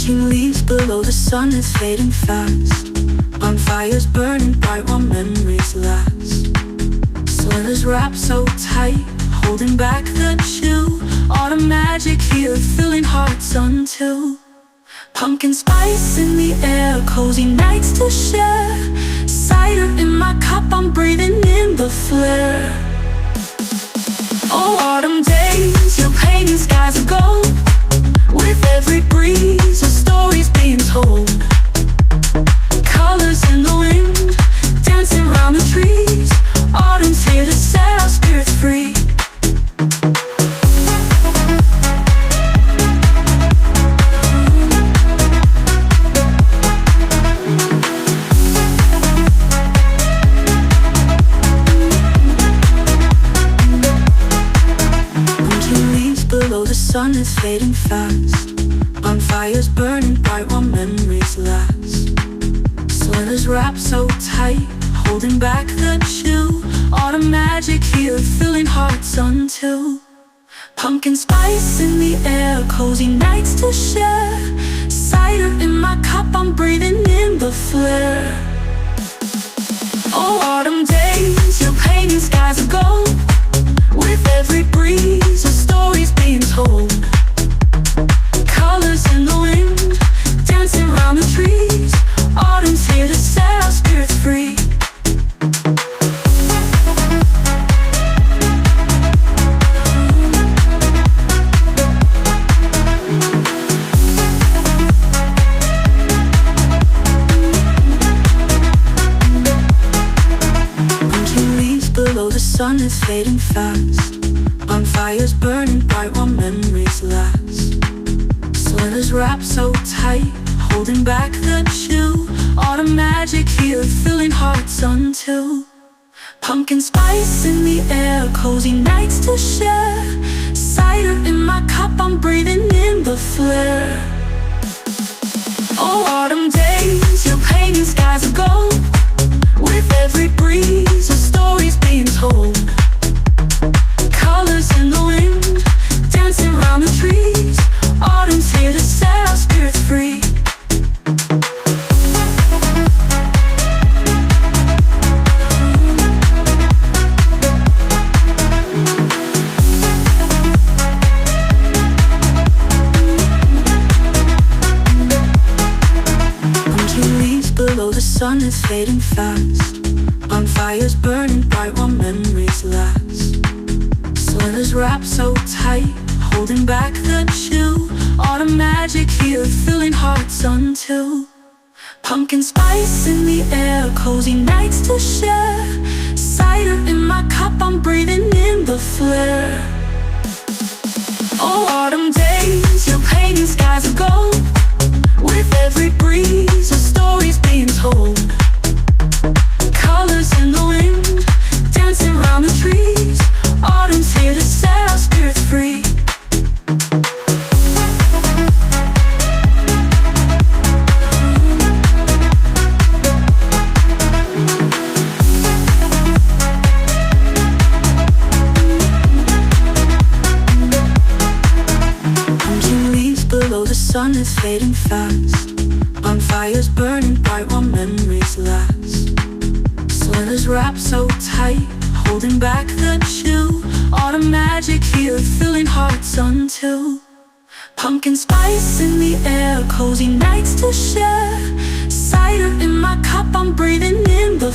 Bunting leaves below, the sun is fading fast. Bonfires burning bright while memories last. Sweaters wrapped so tight, holding back the chill. Autumn magic here, filling hearts until pumpkin spice in the air, cozy nights to share. Cider in my cup, I'm breathing in the flare. Oh, autumn days, your painting skies of gold. With every breeze, a story's being told. Colors in the wind, dancing round the trees. Autumn's here to set our spirits free. Below, the sun is fading fast. Bonfires burning bright while memories last. Sweaters wrapped so tight, holding back the chill. Autumn magic here, filling hearts until pumpkin spice in the air, cozy nights to share. Cider in my cup, I'm breathing in the flare. Oh, autumn days, your painting skies of gold. With every breeze, a story's being told. Colors in the wind, dancing round the trees. Autumn's here to set our spirits free. Bunting leaves below, the sun is fading fast. Bonfires burning bright while memories last. Sweaters wrapped so tight, holding back the chill. Autumn magic here, filling hearts until pumpkin spice in the air, cozy nights to share. Cider in my cup, I'm breathing in the flare. Oh, autumn days, your painting skies of gold. With every breeze, a story's being told. Colors in the wind, dancing round the trees. Autumn's here to set our spirits free. Bunting leaves below, the sun is fading fast. Bonfires burning bright while memories last. Sweaters wrapped so tight, holding back the chill. Autumn magic here, filling hearts until pumpkin spice in the air, cozy nights to share. Cider in my cup, I'm breathing in the flare. Oh, autumn days, your painting skies of gold. With every breeze, a story's being told. Colors in the wind, dancing round the trees. Autumn's here to set our spirits free. Bunting leaves below, the sun is fading fast. Bonfires burning bright while memories last. Sweaters wrapped so tight, holding back the chill. Autumn magic here, filling hearts until pumpkin spice in the air, cozy nights to share. Cider in my cup, I'm breathing in the